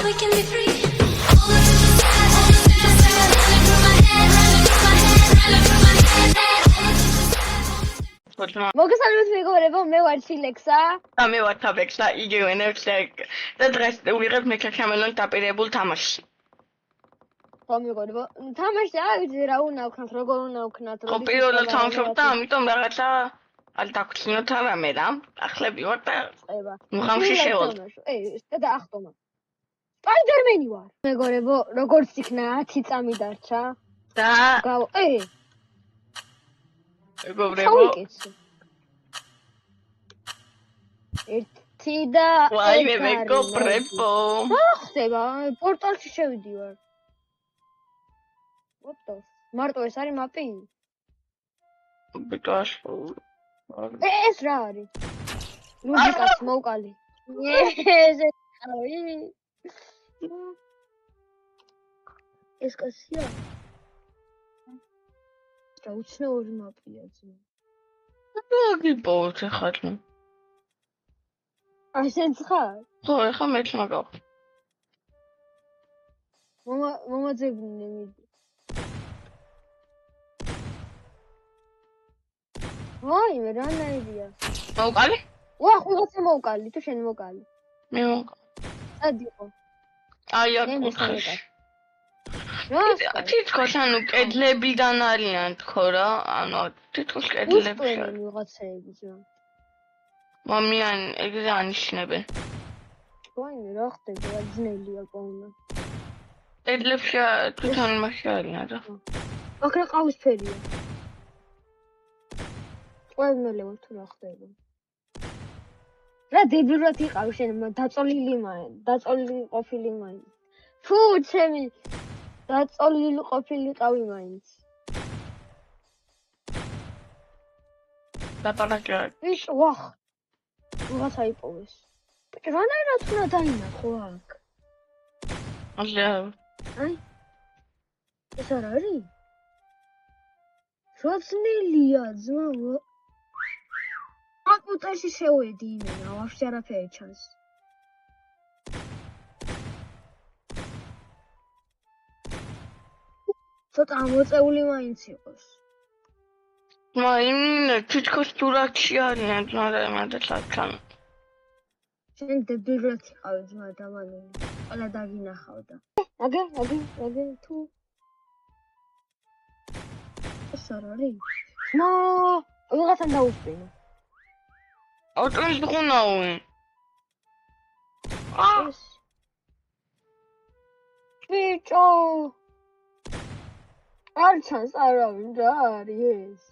we can be free. All the things I said, all the things I said, running through my head, running through my head, running through my head. All the things I said, all the things. მოგესალმებით მეგობრებო, მე ვარ ჩილექსა. და მე ვარ თაბექსა, იგივე ნევსეკ. და დღეს ვიღებ მექაქამელონ დაპირებულ თამაშს. ხო მეგობრებო, თამაში რა ვიცი რა უნდა ვქნათ, როგორ უნდა ვქნათ, ხო პირველად თამაშობ და ამიტომ რაღაცა ალ დაგხსნოთ რამე რა. ახლები ვარ და წება. მუღამში შევალ. და ახტომა. სპაიდერმენი ვარ. მეგობრებო, როგორც იქნა 10 წამი დარჩა. და მეგობრებო, ერთი და ვაიმე მეგობრებო. რა ხდება? პორტალში შევიდივარ. ვატოს? მარტო ეს არის მაპი? ბიტაშ. ეს რა არის? ლუჯიკას მოვკალი. ეს ავი. ეს კაცია. და უცნაური მაპია ძმა. გიპოვოთ ახლა. ასეც ხარ? ხო, ახლა მეც მაგავ. მომაძებნე მიდი. ვაიმე, რანაირია? მოვკალი? ვახ, ვიღაცა მოვკალი, თუ შენ მოვკალი. მე მოვკალი. ადიყო. აი აქ. თითქოს ანუ კედლებიდან არიან თქო რა, ანუ თითქოს კედლებში. უწევენ ვიღაცაები ძმა. მამიან ეგრე ანიშნებენ. ვაიმე, რა ხდება? რა ძნელია პოვნა. კედლებში თვითონ მასე არიან რა. აქ რა ყავისფერია. ყველმელე ვარ თუ რა ხდება. რა დებილად იყავი შენ დაწოლილი ყოფილი მაინც. ფუ, ჩემი დაწოლილი ყოფილიყავი მაინც. დაპარაკა. ის ვახ. ვიღაცა იპოვეს. ბიჭო, რანაირად უნდა დაინახო აქ? აჟა. აი. ეს არ არის? რა ძნელია, ძმა. აკუტაში შევედი იმენა, ვაფშე არაფერი ჩანს. ცოტა მოწეული მაინც იყოს. მაინე თითქოს თურაქში არიან მადასაკან. შენ დებილად იყავი ძმა დამალული. ყველა დაგინახავდა. აგე თუ ეს არ არის? ნა, ვიღაცამ დაუსპინა. ოტრეს დღუნაუი. ბიჭო. არ ჩანს არავინ რა არის ეს?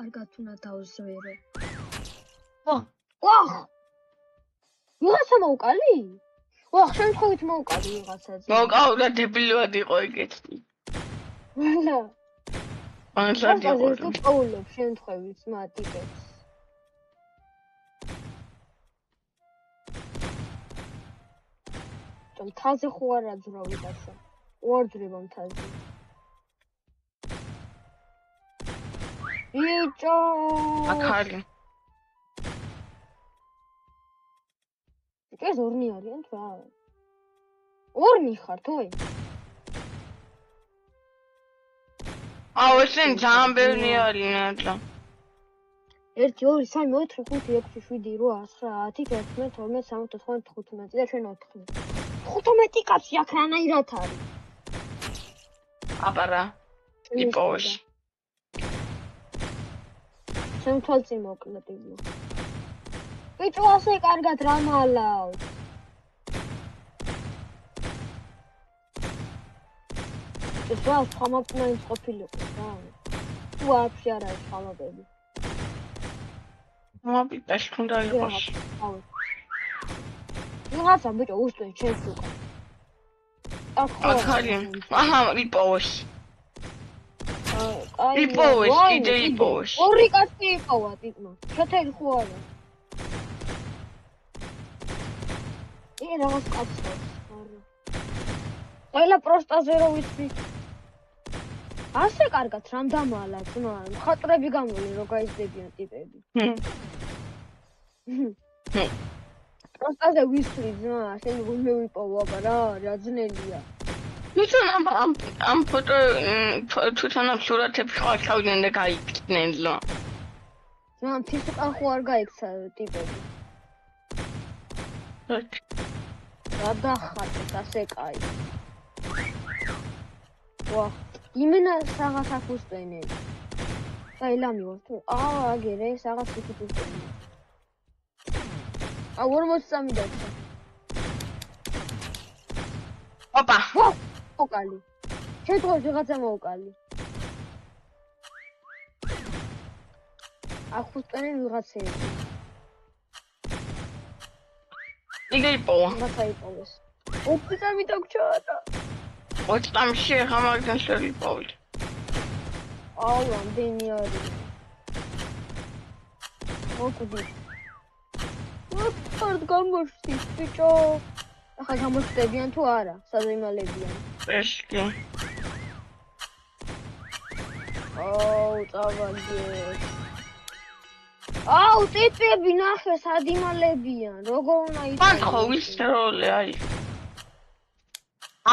არ გათუნა დავზვერო. ვახ! ვიღაცა მოვკალი? ვახ, შემთხვევით მოვკალი ვიღაცაზე. მოვკავდა დებილად იყო ეგეც. ვალა. ანსად იყო. ეს პაულობ შემთხვევით მატიკებს. მთაზე ხო არ აძრავი დაცა. უარძრება მთაზე. ბიჭო! აქ არის. ეს ორნი არიან თუ რა? ორნი ხარ თოი? აუ ესენ ძალიან ბევრი არიან და. 1 2 3 4 5 6 7 8 9 10 11 12 13 14 15 და ჩვენ 4. 15 კაცი აქ რანაირად არის? აბარა. იპოვეს. შენ თვალწინ მოკლა ტიბო. ბიჭო, ასე კარგად რა მალავ? ეს რა ხამაპნაინც ყოფილიყო რა? თუ ვაფშე არ არის ხამაპები. მოპიტაშ უნდა იყოს. ვიღაცა ბიჭო უსწრებს ჩემს უკან. აქ არის. აჰა, იპოვეს. იპოვეს, კიდე იპოვეს. ორი კაცი იპოვა ტიპმა. შეთელი ხო არა? რაღაც კაცს არა. ყველა პროსტაზე რო ვიცი. ასე კარგად რამ დამალა ძმა, ხატრები გამოვლენ რო გაიზრდებიან ტიპები. პროსტაზე ვისწრი ძმა, შენ რომე ვიპოვო, აბა რა ძნელია. თვითონ ამ ფოტო თვითონ ამ სურათებს ხო ჩავდნენ და გაიქცნენ ლო. ძმა, მთის უკან ხო არ გაიქცა ტიპები. რა დახატეთ, ასე კაი. ვა, იმენა საღაც აქ უსწენე. აი ლამი ვარ თუ. აგერე, საღაც იქ უსწენე. 43 დაიწყო. ოპა. მოკალი. შეთხოვს ვიღაცა მოკალი. აქ უსწენე ვიღაცები. იგი იპოვა. ვიღაცა იპოვეს. 23 დაგჭარა. 23-ში ახლა მაგდან შეიპოვით. რამდენი არის. მოკვდი. ვაფარ გამოშთის ბიჭო. ახლა გამოშტებიან თუ არა, საზეიმალებიან. ესკი. წავაგე. ტიპები ნახე სადიმალებიან. როგორ უნდა იყოს? მან ხო ვის როლი აი.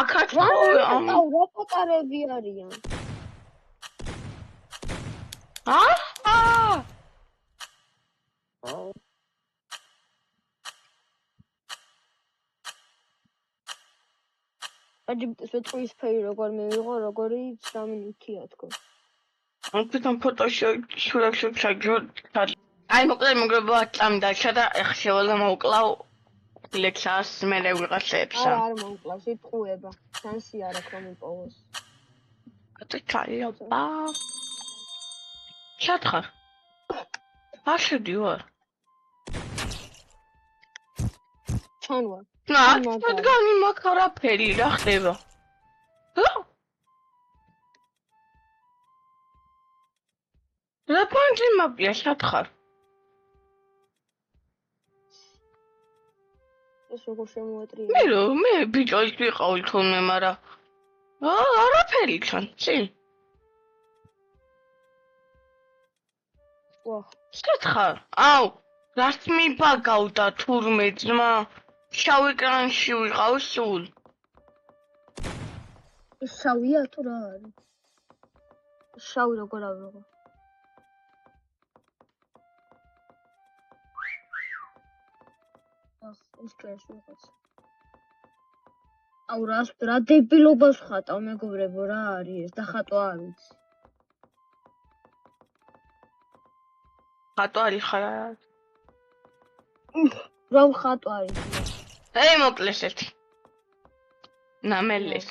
აქაც ხო რა პატარები არიან. აჯიბტის ვეწყვის ფერი როგორ მივიღო, როგორი 9 მინუტია თქო. თვითონ ფოტოში სურათში ჩაგჯდა. აი მოკლედ მოგრებოა წამდაჩა და ეხლა შევალა მოკლავ ლექსას მე ვიღაცებს. არ მომკლავს იტყუება. შანსი არ აქვს რომ იპოვოს. ატე კაია ბა. ჩათხარ. არ შედივარ. ჩანვარ. რადგანი მაქვს არაფერი რა ხდება? რა პონტი მაპია ჩათხარ. ეს როგორ შემოეტრია? მე ბიჭო ის ვიყავი თუნმე, მაგრამ არაფერი ჩან, წი. ვახ. ჩათხარ. რას მიბაგავდა თურმე ძმა? შავ ეკრანში ვიყავ სულ. ეს შავია თუ რა არის? შავი როგორ ავიღო? ის კრეშ ვიღაც. რა დებილობას ხატავ მეგობრებო, რა არის ეს? დახატო არ ვიცი. ხატო არის ხარ? რა ხატო არის? მოკლეს ერთი. ნამელეს.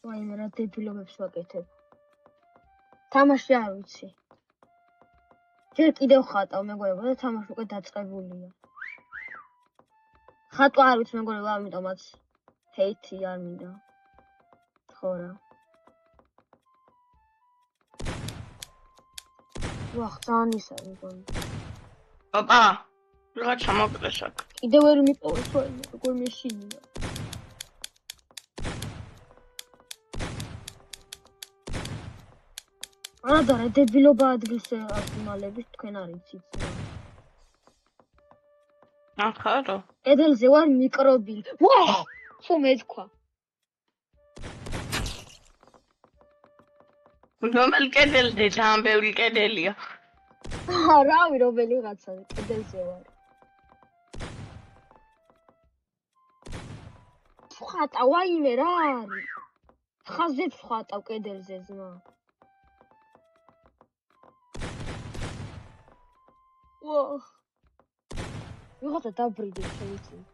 ვაიმე რა დებილობებს ვაკეთებ. თამაში არ ვიცი. ჯერ კიდევ ხატავ მეგობრებო და თამაში უკვე დაწყებულია. ხატვა არ ვიცი მეგობრებო, ამიტომაც ჰეითი არ მინდა. ხო რა. ვახ, ძალიან ის არის მეგობრებო. ოპა, რაღაცა მოკლეს აქ. კიდევ ვერ მიპოვეს ვაიმე, როგორ მეშინია. არა დებილობა ადგილს აფიმალების თქვენ არ იცით. ახარო. კედელზე ვარ მიკრობილი. ვა! თუ მეთქვა. რომელ კედელზე ძალიან ბევრი კედელია. რავი რომელიღაცა კედელზე ვარ. ხატავ აიმე რა არის? ხაზებს ხატავ კედელზე ზმა. ვაჰ. ვიღაცა დაბრიდეს შეიძლება.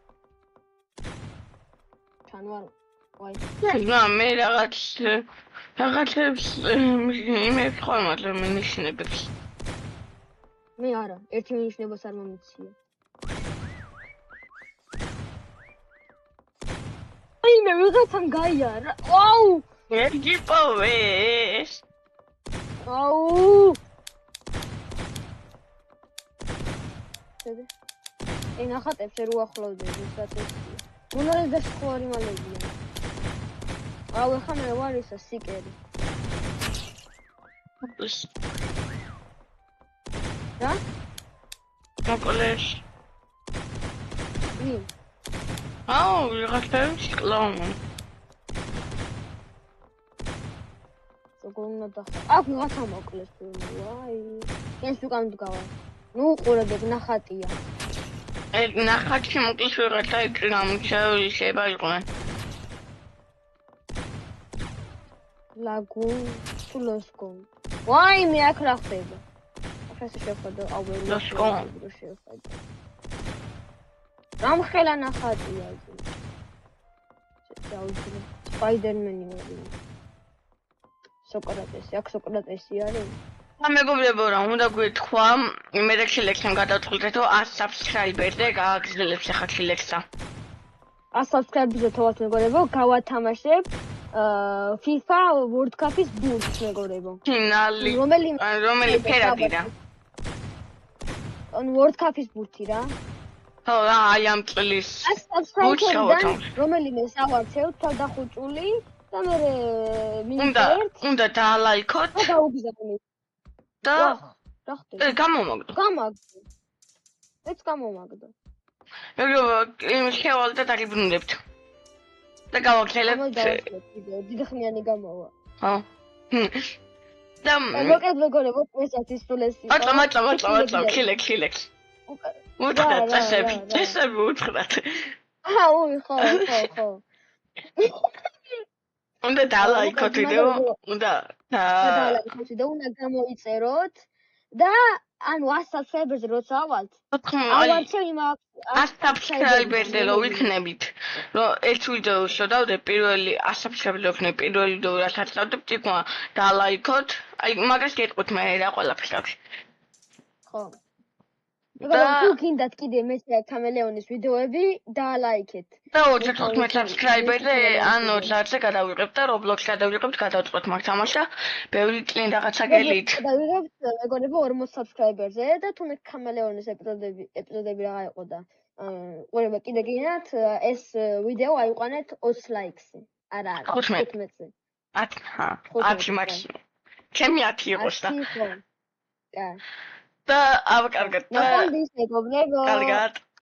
ჩანვარ. ვაი. მე რაღაცებს იმებს ხომალე მინიშნებს. მე არა, ერთი მინიშნებას არ მომიცია. აიმე ვიღაცამ გაიარა. აუ! ერთი პოვეს. აუ! ხედე. Ე ნახატებს ვერ უახლოვდე ეს რატესია. მონალიზაში ხო არ იმალებია. აუ ეხლა მე ვარ ისა სიკერი. რა? მოკლეს. ვინ? აუ, ვიღაცებს კლაუნი. როგორ უნდა დახა? აქ ვიღაცა მოკლეს თურმე. აი. ეს უკან დგავა. ნუ უყურებთ ნახატია. ნახატში მოკლეს ვიღაცა იქ გამჩეული შეიძლება იყვნენ. ლაგუ თუ ლოსკომ. ვაიმე აქ რა ხდება? აქ ასე შეხედა, აუ ვერ ლოსკომ. შეხედა. რამხელა ნახატია ეს. დაუძინე. სპაიდერმენი მოდი. სოკრატესი, აქ სოკრატესი არის? მეგობრებო, რა უნდა გითხრა, მე და ქილექსთან გადავწყვიტეთ, რომ 100 subscriber-ზე გააგრძელებს ახლა ქილექსა. 100 subscriber-ზე თოვათ მეგობრებო, გავათამაშებ FIFA World Cup-ის ბურთს მეგობრებო. ფინალი. რომელი ფერადი რა? ან World Cup-ის ბურთი რა. ხო, რა, აი ამ წლის. 100 subscriber-დან რომელიმე სავარცევთ თავდახუჭული და მე მინტერთ უნდა დაალაიქოთ და დაუგზავნით. და რა ხდება? გამომაგდო. გამაგდო. ეს გამომაგდო. მეგობრებო, იმ შევალ და დაგიბრუნებთ. და გავაგრძელებთ. ვიდეო დიდხნიანი გამოვა. ხო. და მოკეთ მეგობრებო, ესაც ისულესი. მაწა, ქილექს. უთხრათ წესები უთხრათ. აუ, ხო. უნდა დაალაიქოთ ვიდეო, უნდა დაალაიქოთ ვიდეო, უნდა გამოიწეროთ და ანუ 100 subscriber-ზე როცა ავალთ, ავარჩევ იმ 100 subscriber-ზე რო ვიქნებით, რომ ეს ვიდეო შევდავდე პირველი 100 subscriber-ზე ვიქნები პირველი ვიდეო რასაც დავდებ, თქმა დაალაიქოთ. აი მაგას გეტყვით მე რა ყველაფერს. ხო. თუ გინდათ კიდე მეცხრე ქამელეონის ვიდეოები დაალაიქეთ. და 15 subscriber-ზე ან 30-ზე გადავიღებთ და Roblox გადავიღებთ, გადავწყვეტ მაგ თამაშს და ბევრი წლინ რაღაცა გელით. გადავიღებთ მეგობრებო 40 subscriber-ზე და თუ მე ქამელეონის ეპიზოდები რა იყო და ყურება კიდე გინათ ეს ვიდეო აიყვანეთ 20 likes-ი. არა, 15-ზე. 10 მაქსიმუმ. ჩემი 10 იყოს და. კა. და ავკარგეთ. ნაყოფის მეგობრებო. კარგად.